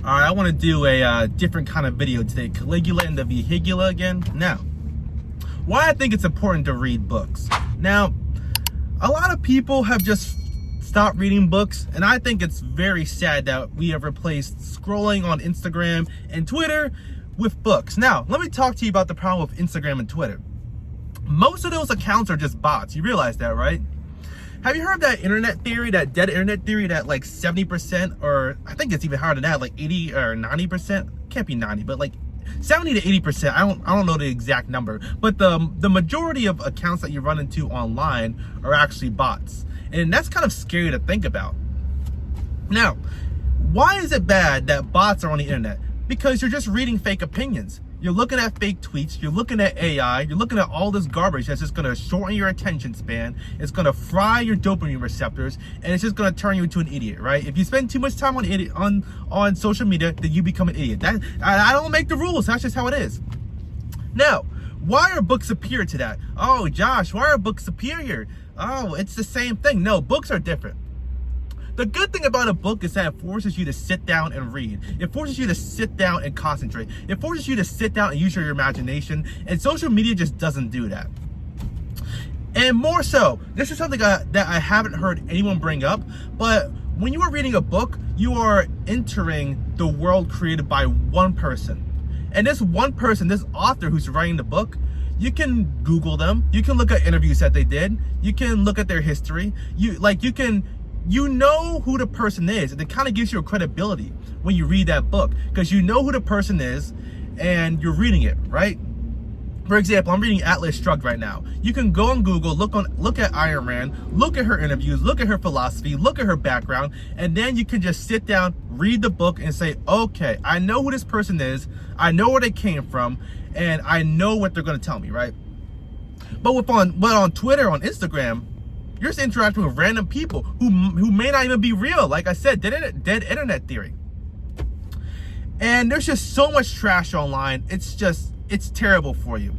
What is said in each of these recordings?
All right, I want to do a different kind of video today. Caligula and the Vehicula again. Now, why I think it's important to read books. Now, a lot of people have just stopped reading books, and I think it's very sad that we have replaced scrolling on Instagram and Twitter with books. Now, let me talk to you about the problem with Instagram and Twitter. Most of those accounts are just bots. You realize that, right? Have you heard that internet theory, that dead internet theory, that like 70%, or I think it's even higher than that, like 80 or 90%? Can't be 90, but like 70 to 80%. I don't know the exact number, but the majority of accounts that you run into online are actually bots. And that's kind of scary to think about. Now, why is it bad that bots are on the internet? Because you're just reading fake opinions. You're looking at fake tweets, you're looking at AI, you're looking at all this garbage that's just gonna shorten your attention span, it's gonna fry your dopamine receptors, and it's just gonna turn you into an idiot, right? If you spend too much time on social media, then you become an idiot. I don't make the rules, that's just how it is. Now, why are books superior to that? Oh, Josh, why are books superior? Oh, it's the same thing. No, books are different. The good thing about a book is that it forces you to sit down and read. It forces you to sit down and concentrate. It forces you to sit down and use your imagination. And social media just doesn't do that. And more so, this is something that I haven't heard anyone bring up, but when you are reading a book, you are entering the world created by one person. And this one person, this author who's writing the book, you can Google them. You can look at interviews that they did. You can look at their history. You know who the person is, and it kind of gives you a credibility when you read that book, because you know who the person is and you're reading it, right? For example, I'm reading Atlas Shrugged right now. You can go on Google, look at Ayn Rand, look at her interviews, look at her philosophy, look at her background, and then you can just sit down, read the book, and say, okay, I know who this person is, I know where they came from, and I know what they're going to tell me, right? But on Twitter, on Instagram, you're just interacting with random people who may not even be real. Like I said, dead internet theory. And there's just so much trash online. It's terrible for you.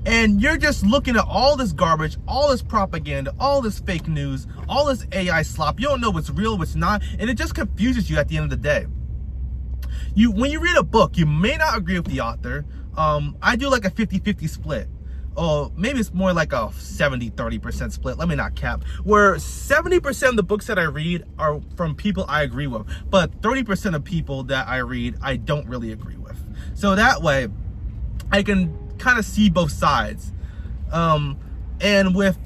And you're just looking at all this garbage, all this propaganda, all this fake news, all this AI slop. You don't know what's real, what's not, and it just confuses you at the end of the day. When you read a book, you may not agree with the author. I do like a 50-50 split. Oh, maybe it's more like a 70-30% split. Let me not cap. Where 70% of the books that I read are from people I agree with, but 30% of people that I read, I don't really agree with. So that way, I can kind of see both sides. And with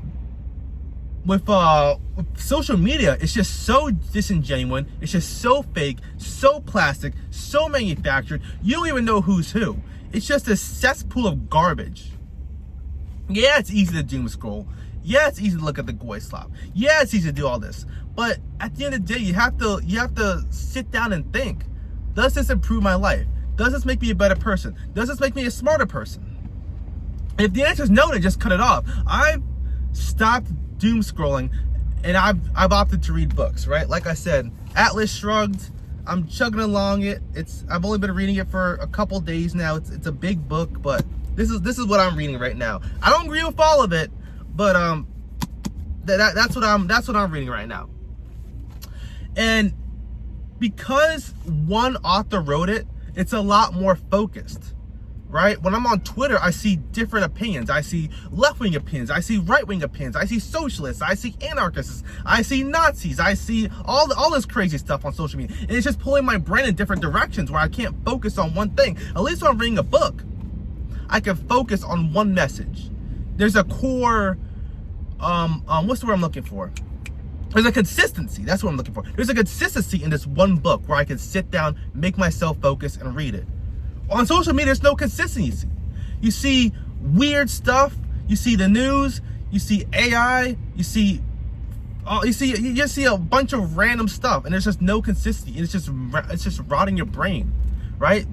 social media, it's just so disingenuous. It's just so fake, so plastic, so manufactured. You don't even know who's who. It's just a cesspool of garbage. Yeah, it's easy to doom scroll. Yeah, it's easy to look at the goy slop. Yeah, it's easy to do all this. But at the end of the day, you have to sit down and think. Does this improve my life? Does this make me a better person? Does this make me a smarter person? If the answer is no, then just cut it off. I've stopped doom scrolling, and I've opted to read books, right? Like I said, Atlas Shrugged, I'm chugging along it. I've only been reading it for a couple days now. It's a big book, but this is what I'm reading right now. I don't agree with all of it, but that's what I'm reading right now. And because one author wrote it, it's a lot more focused, right? When I'm on Twitter, I see different opinions. I see left-wing opinions. I see right-wing opinions. I see socialists. I see anarchists. I see Nazis. I see all this crazy stuff on social media. And it's just pulling my brain in different directions where I can't focus on one thing. At least when I'm reading a book, I can focus on one message. There's a core, what's the word I'm looking for? There's a consistency. That's what I'm looking for. There's a consistency in this one book where I can sit down, make myself focus, and read it. On social media, there's no consistency. You see weird stuff. You see the news. You see AI. You just see a bunch of random stuff, and there's just no consistency. It's just rotting your brain, right?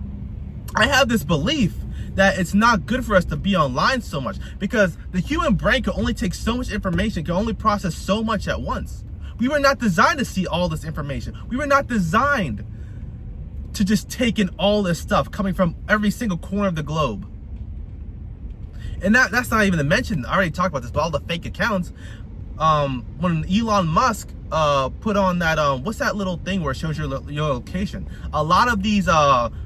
I have this belief that it's not good for us to be online so much, because the human brain can only take so much information, can only process so much at once. We were not designed to see all this information. We were not designed to just take in all this stuff coming from every single corner of the globe. And that's not even to mention, I already talked about this, but all the fake accounts. when Elon Musk put on that what's that little thing where it shows your location. A lot of these American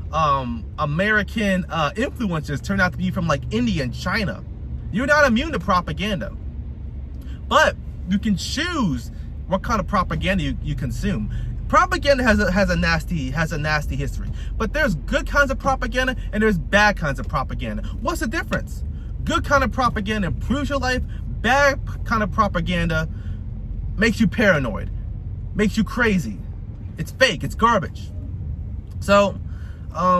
influencers turn out to be from like India and China. You're not immune to propaganda, but you can choose what kind of propaganda you consume. Propaganda has a nasty history, but there's good kinds of propaganda and there's bad kinds of propaganda. What's the difference? Good kind of propaganda improves your life. Bad kind of propaganda makes you paranoid, makes you crazy. It's fake, it's garbage. So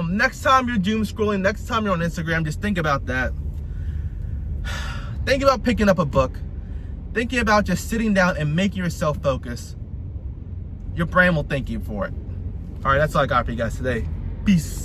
next time you're doom scrolling, next time you're on Instagram, just think about that. Think about picking up a book, thinking about just sitting down and making yourself focus. Your brain will thank you for it. All right, that's all I got for you guys today. Peace.